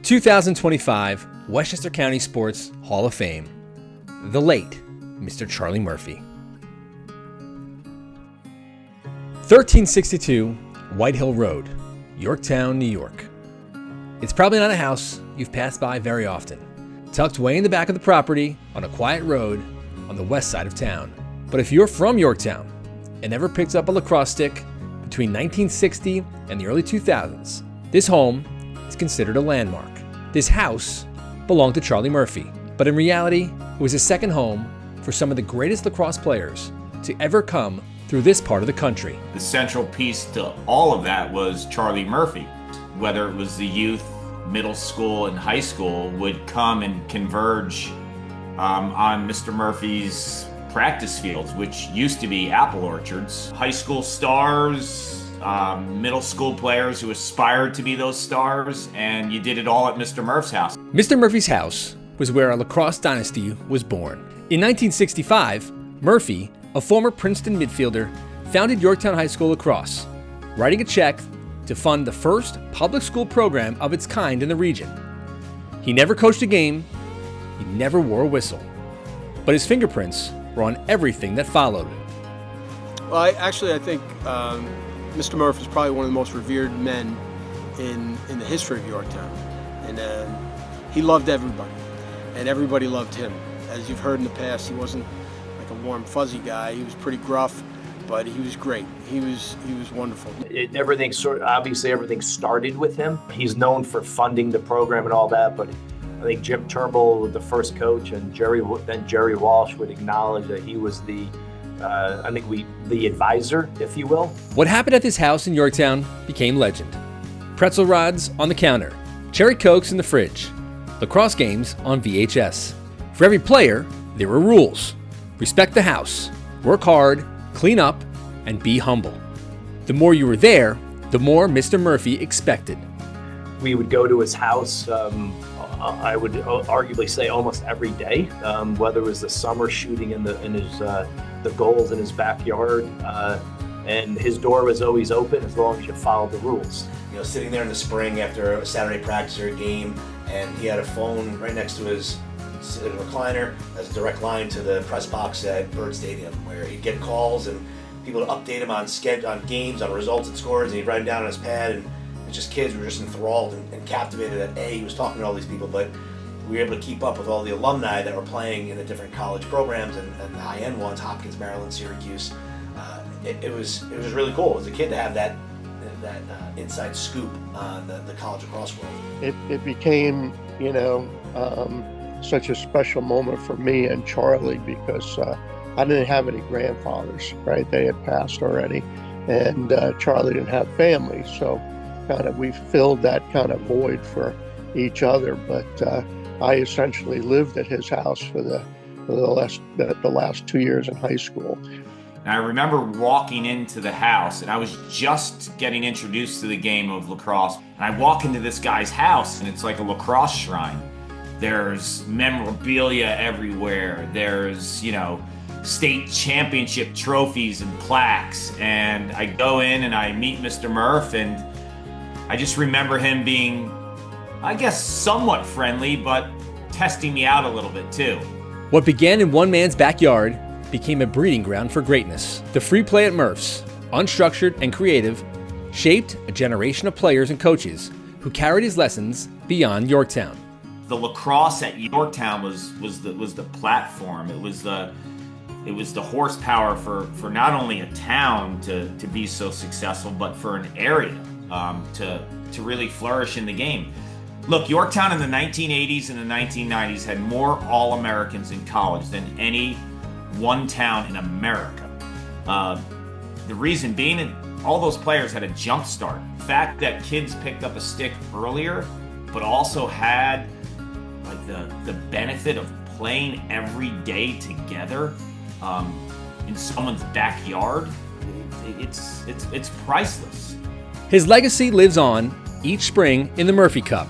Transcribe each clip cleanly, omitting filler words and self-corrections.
2025 Westchester County Sports Hall of Fame, the late Mr. Charlie Murphy. 1362 White Hill Road, Yorktown, New York. It's probably not a house you've passed by very often, tucked way in the back of the property on a quiet road on the west side of town. But if you're from Yorktown and ever picked up a lacrosse stick between 1960 and the early 2000s, this home is considered a landmark. This house belonged to Charlie Murphy, but in reality, it was a second home for some of the greatest lacrosse players to ever come through this part of the country. The central piece to all of that was Charlie Murphy. Whether it was the youth, middle school, and high school would come and converge on Mr. Murphy's practice fields, which used to be apple orchards. High school stars, middle school players who aspired to be those stars, and you did it all at Mr. Murph's house. Mr. Murphy's house was where a lacrosse dynasty was born. In 1965, Murphy, a former Princeton midfielder, founded Yorktown High School lacrosse, writing a check to fund the first public school program of its kind in the region. He never coached a game, he never wore a whistle, but his fingerprints were on everything that followed. Well, I think Mr. Murphy is probably one of the most revered men in the history of Yorktown. And he loved everybody, and everybody loved him. As you've heard in the past, he wasn't like a warm, fuzzy guy. He was pretty gruff, but he was great. He was wonderful. Everything started with him. He's known for funding the program and all that, but I think Jim Turnbull was the first coach, and Jerry Walsh would acknowledge that he was the advisor, if you will. What happened at this house in Yorktown became legend. Pretzel rods on the counter, cherry cokes in the fridge, lacrosse games on VHS. For every player, there were rules. Respect the house, work hard, clean up, and be humble. The more you were there, the more Mr. Murphy expected. We would go to his house, I would arguably say almost every day, whether it was the summer shooting in the goals in his backyard, and his door was always open as long as you followed the rules. You know, sitting there in the spring after a Saturday practice or a game, and he had a phone right next to his recliner as a direct line to the press box at Bird Stadium, where he'd get calls and people to update him on games, on results and scores, and he'd write them down on his pad. And it's just kids were just enthralled and captivated that he was talking to all these people, but we were able to keep up with all the alumni that were playing in the different college programs and the high-end ones, Hopkins, Maryland, Syracuse. It was really cool as a kid to have that inside scoop on the college lacrosse world. It became, such a special moment for me and Charlie because I didn't have any grandfathers, right? They had passed already, and Charlie didn't have family, so kind of we filled that kind of void for each other. But I essentially lived at his house for the last 2 years in high school. And I remember walking into the house, and I was just getting introduced to the game of lacrosse. And I walk into this guy's house, and it's like a lacrosse shrine. There's memorabilia everywhere. There's, state championship trophies and plaques. And I go in and I meet Mr. Murph, and I just remember him being, I guess, somewhat friendly, but testing me out a little bit too. What began in one man's backyard became a breeding ground for greatness. The free play at Murph's, unstructured and creative, shaped a generation of players and coaches who carried his lessons beyond Yorktown. The lacrosse at Yorktown was the platform. It was the horsepower for not only a town to be so successful, but for an area to really flourish in the game. Look, Yorktown in the 1980s and the 1990s had more All-Americans in college than any one town in America. The reason being that all those players had a jump start. The fact that kids picked up a stick earlier, but also had like the benefit of playing every day together in someone's backyard, it's priceless. His legacy lives on each spring in the Murphy Cup,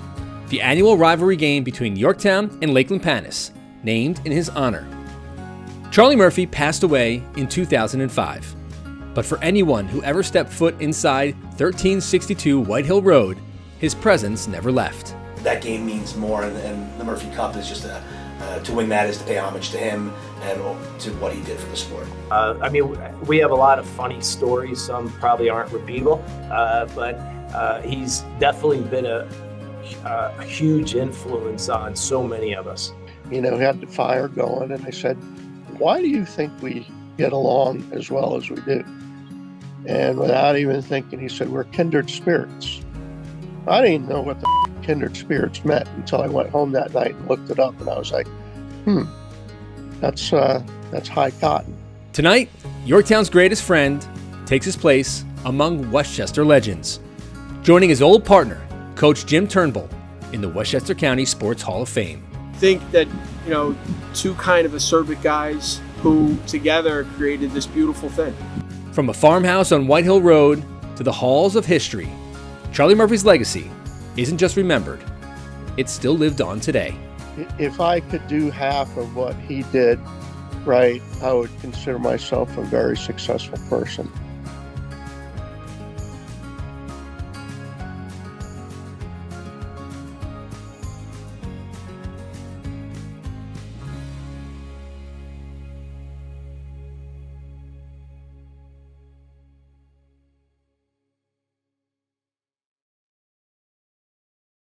the annual rivalry game between Yorktown and Lakeland Panis, named in his honor. Charlie Murphy passed away in 2005, but for anyone who ever stepped foot inside 1362 White Hill Road, his presence never left. that game means more, and the Murphy Cup is just to win that is to pay homage to him and to what he did for the sport. I mean, we have a lot of funny stories. Some probably aren't repeatable, but he's definitely been a huge influence on so many of us. You know, he had the fire going, and I said, why do you think we get along as well as we do? And without even thinking, he said, we're kindred spirits. I didn't know what the kindred spirits meant until I went home that night and looked it up, and I was like, that's high cotton. Tonight, Yorktown's greatest friend takes his place among Westchester legends, joining his old partner, Coach Jim Turnbull, in the Westchester County Sports Hall of Fame. Think that, you know, two kind of acerbic guys who together created this beautiful thing. From a farmhouse on White Hill Road to the halls of history, Charlie Murphy's legacy isn't just remembered, it's still lived on today. If I could do half of what he did right, I would consider myself a very successful person.